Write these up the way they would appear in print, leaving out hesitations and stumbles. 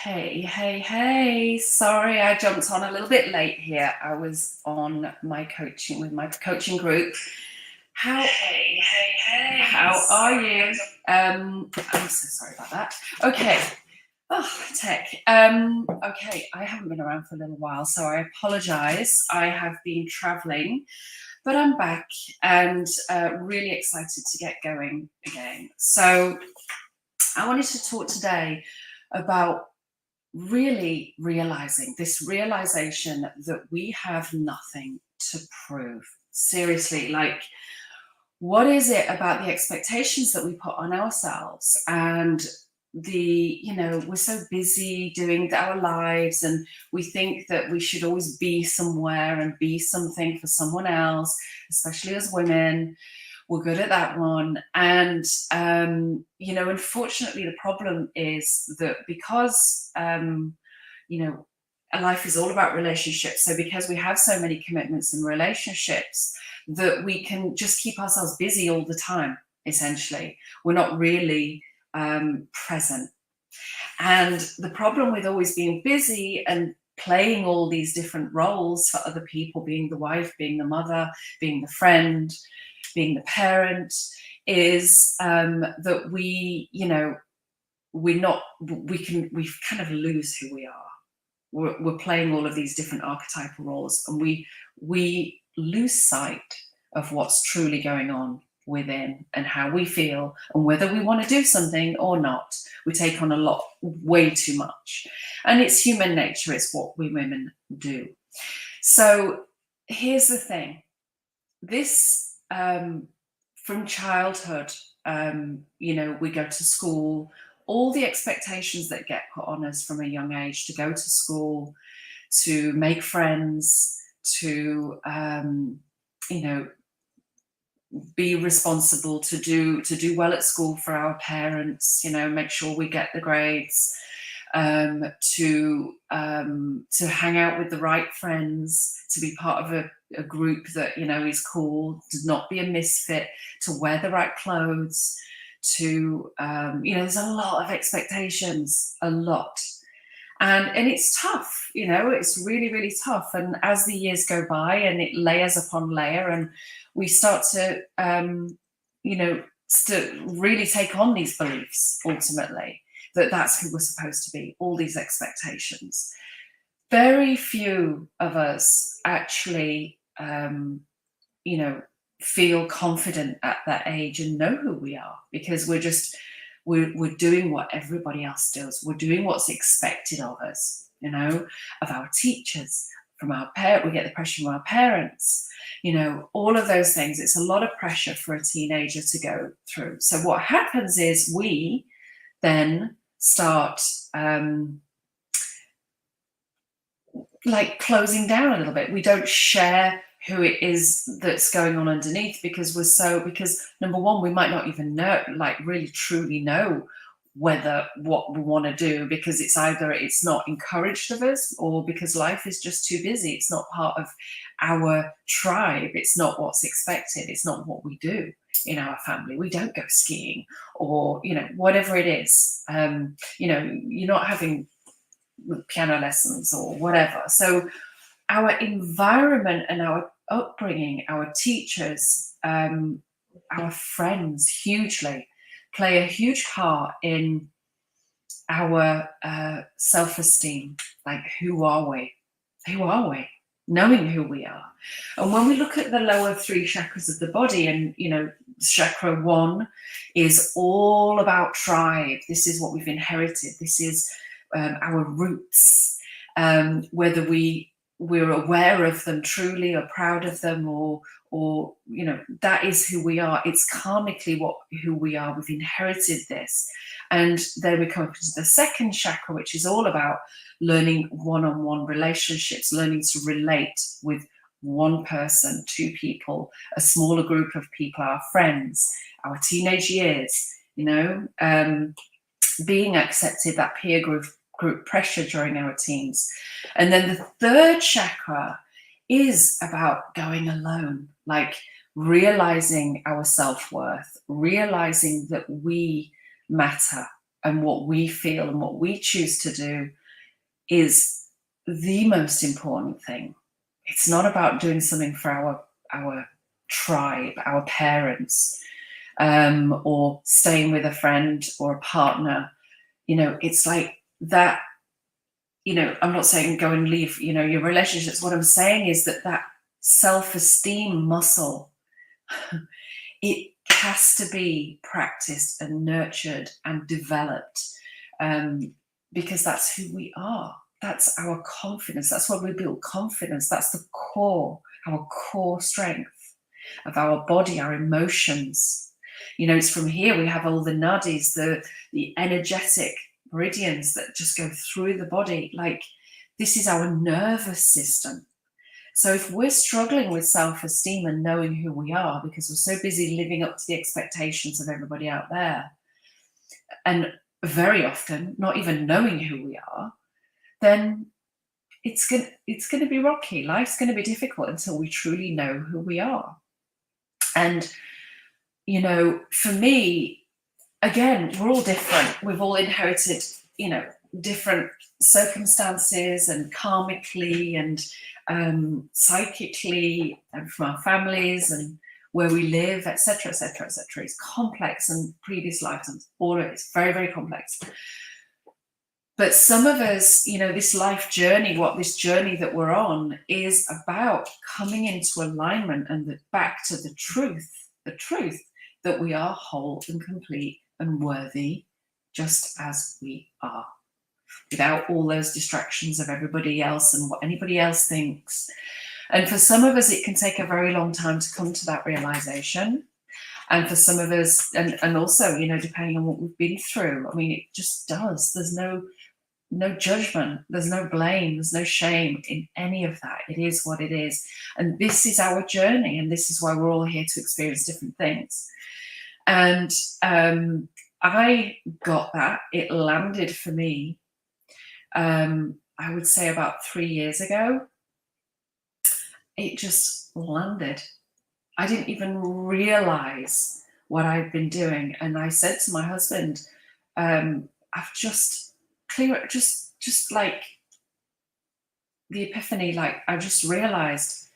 Hey. Sorry, I jumped on a little bit late here. I was on my coaching with my coaching group. How are you? I'm so sorry about that. Okay. Oh, tech. Okay, I haven't been around for a little while, so I apologize. I have been traveling, but I'm back and really excited to get going again. So I wanted to talk today about really realizing this realization that we have nothing to prove. Seriously, like, what is it about the expectations that we put on ourselves and we're so busy doing our lives, and we think that we should always be somewhere and be something for someone else, especially as women. We're good at that one. And, unfortunately, the problem is that because, life is all about relationships. So because we have so many commitments and relationships, that we can just keep ourselves busy all the time, essentially. We're not really present. And the problem with always being busy and playing all these different roles for other people, being the wife, being the mother, being the friend, being the parent, is that we kind of lose who we are. We're playing all of these different archetypal roles, and we lose sight of what's truly going on within and how we feel and whether we want to do something or not. We take on a lot, way too much, and it's human nature. It's what we women do. So here's the thing. This from childhood, we go to school, all the expectations that get put on us from a young age to go to school, to make friends, to be responsible, to do well at school for our parents, make sure we get the grades, to hang out with the right friends, to be part of a group that is cool, to not be a misfit, to wear the right clothes, to there's a lot of expectations, a lot. And it's tough, it's really, really tough. And as the years go by and it layers upon layer, and we start to really take on these beliefs, ultimately, that's who we're supposed to be, all these expectations. Very few of us actually, feel confident at that age and know who we are, because we're doing what everybody else does. We're doing what's expected of us, of our teachers, from our parents. We get the pressure from our parents, all of those things. It's a lot of pressure for a teenager to go through. So what happens is we then start closing down a little bit. We don't share who it is that's going on underneath, because number one, we might not even know, really truly know what we want to do, because it's either it's not encouraged of us, or because life is just too busy. It's not part of our tribe. It's not what's expected. It's not what we do in our family. We don't go skiing, or whatever it is. You're not having piano lessons or whatever. So our environment and our upbringing, our teachers, our friends, hugely play a huge part in our self-esteem. Like, who are we? Knowing who we are. And when we look at the lower three chakras of the body, and chakra 1 is all about tribe. This is what we've inherited. This is our roots, whether we're aware of them truly, or proud of them, or that is who we are. It's karmically who we are. We've inherited this. And then we come up to the second chakra, which is all about learning one-on-one relationships, learning to relate with one person, two people, a smaller group of people, our friends, our teenage years, being accepted, that peer group pressure during our teens. And then the third chakra is about going alone, like realizing our self-worth, realizing that we matter, and what we feel and what we choose to do is the most important thing. It's not about doing something for our tribe, our parents, or staying with a friend or a partner. It's like that. I'm not saying go and leave, your relationships. What I'm saying is that self-esteem muscle, it has to be practiced and nurtured and developed, because that's who we are. That's our confidence. That's where we build confidence. That's the core, our core strength of our body, our emotions. It's from here we have all the nadis, the energetic meridians that just go through the body. Like, this is our nervous system. So if we're struggling with self-esteem and knowing who we are because we're so busy living up to the expectations of everybody out there, and very often not even knowing who we are, then it's going to be rocky. Life's going to be difficult until we truly know who we are. And, for me, again, we're all different. We've all inherited, different circumstances, and karmically and psychically, and from our families and where we live, etc., etc., etc. It's complex, and previous lifetimes, all of it's very, very complex. But some of us, this life journey, this journey that we're on is about coming into alignment and back to the truth that we are whole and complete and worthy just as we are, without all those distractions of everybody else and what anybody else thinks. And for some of us, it can take a very long time to come to that realization. And for some of us, and also, depending on what we've been through, I mean, it just does. There's no judgment, there's no blame, there's no shame in any of that. It is what it is. And this is our journey, and this is why we're all here to experience different things. And I got that. It landed for me, I would say about 3 years ago. It just landed. I didn't even realize what I'd been doing. And I said to my husband, I've just like the epiphany, like I just realized.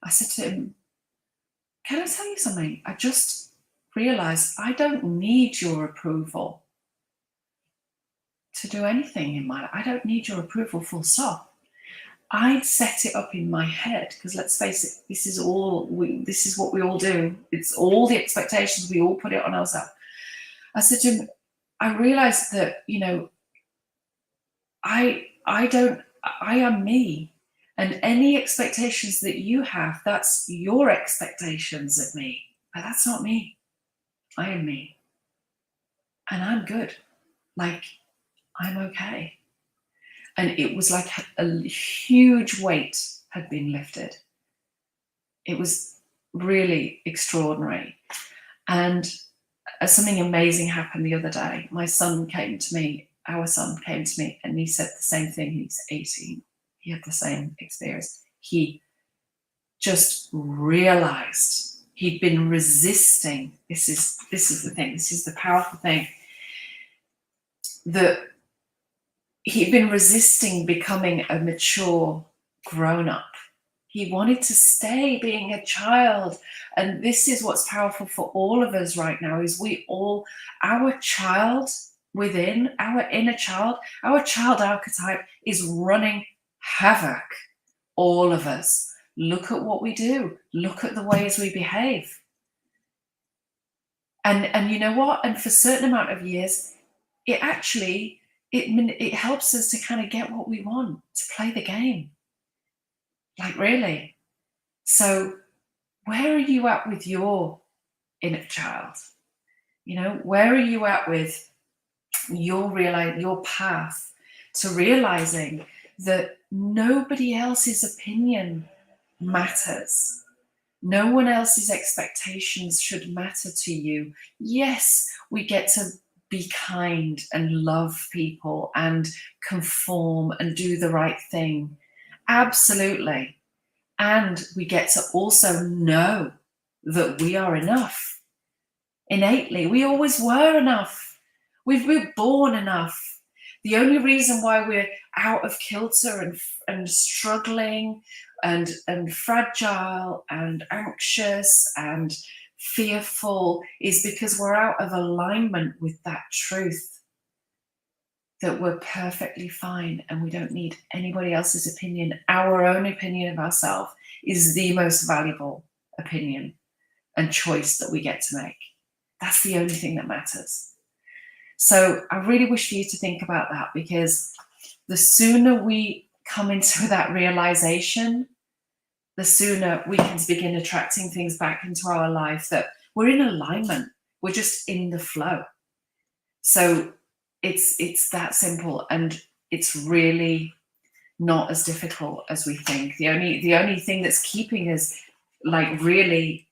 I said to him, can I tell you something? I just realized I don't need your approval to do anything in my life. I don't need your approval, full stop. I'd set it up in my head, because let's face it, this is what we all do. It's all the expectations, we all put it on ourselves. I said to him, I realized that, I am me, and any expectations that you have, that's your expectations of me, but that's not me. I am me, and I'm good. Like, I'm okay. And it was like a huge weight had been lifted. It was really extraordinary. And something amazing happened the other day. Our son came to me, and he said the same thing. He's 18. He had the same experience. He just realized he'd been resisting. This is the thing. This is the powerful thing. That he'd been resisting becoming a mature grown-up. He wanted to stay being a child. And this is what's powerful for all of us right now, is our child within, our inner child, our child archetype is running havoc. All of us. Look at what we do. Look at the ways we behave. And you know what? And for a certain amount of years, it actually, it helps us to kind of get what we want, to play the game. Like, really. So where are you at with your inner child? Where are you at with your path to realizing that nobody else's opinion matters? No one else's expectations should matter to you. Yes, we get to be kind and love people and conform and do the right thing. Absolutely. And we get to also know that we are enough. Innately, we always were enough. We're born enough. The only reason why we're out of kilter and struggling and fragile and anxious and fearful is because we're out of alignment with that truth, that we're perfectly fine and we don't need anybody else's opinion. Our own opinion of ourselves is the most valuable opinion and choice that we get to make. That's the only thing that matters. So I really wish for you to think about that, because the sooner we come into that realization, the sooner we can begin attracting things back into our life that we're in alignment. We're just in the flow. So it's that simple, and it's really not as difficult as we think. The only thing that's keeping us like really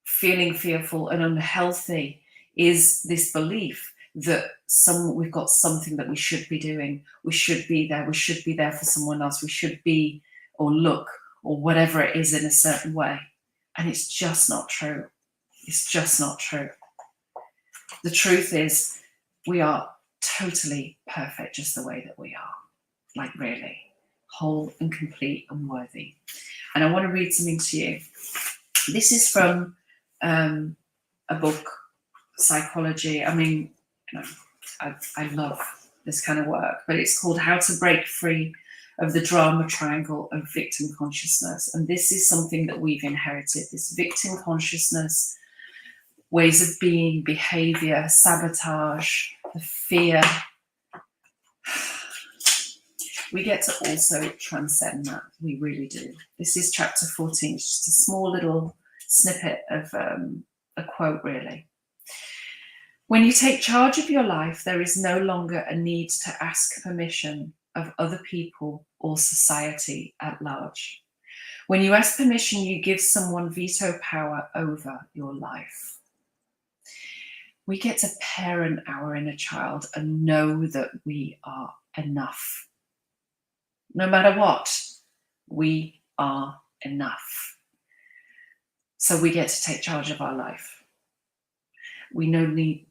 feeling fearful and unhealthy is this belief that we've got something that we should be doing. We should be there. We should be there for someone else. We should be or look or whatever it is in a certain way. And it's just not true. It's just not true. The truth is we are totally perfect just the way that we are. Like really whole and complete and worthy. And I want to read something to you. This is from a book, Psychology. I mean, you know, I love this kind of work, but it's called How to Break Free of the Drama Triangle of Victim Consciousness. And this is something that we've inherited, this victim consciousness, ways of being, behavior, sabotage, the fear. We get to also transcend that. We really do. This is chapter 14. It's just a small little snippet of a quote, really. When you take charge of your life, there is no longer a need to ask permission of other people or society at large. When you ask permission, you give someone veto power over your life. We get to parent our inner child and know that we are enough. No matter what, we are enough. So we get to take charge of our life. We never needed,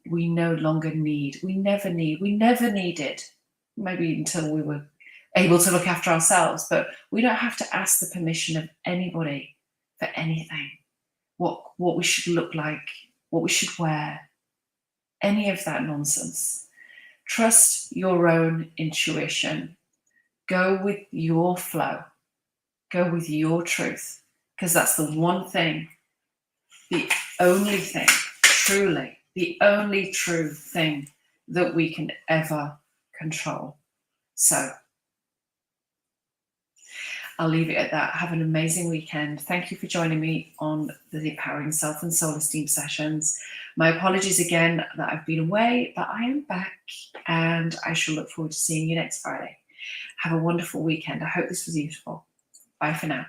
maybe until we were able to look after ourselves, but we don't have to ask the permission of anybody for anything. What we should look like, what we should wear, any of that nonsense. Trust your own intuition. Go with your flow. Go with your truth, because that's the one thing, the only thing, truly, the only true thing that we can ever control. So I'll leave it at that. Have an amazing weekend. Thank you for joining me on the Empowering Self and Soul Esteem sessions. My apologies again that I've been away, but I am back and I shall look forward to seeing you next Friday. Have a wonderful weekend. I hope this was useful. Bye for now.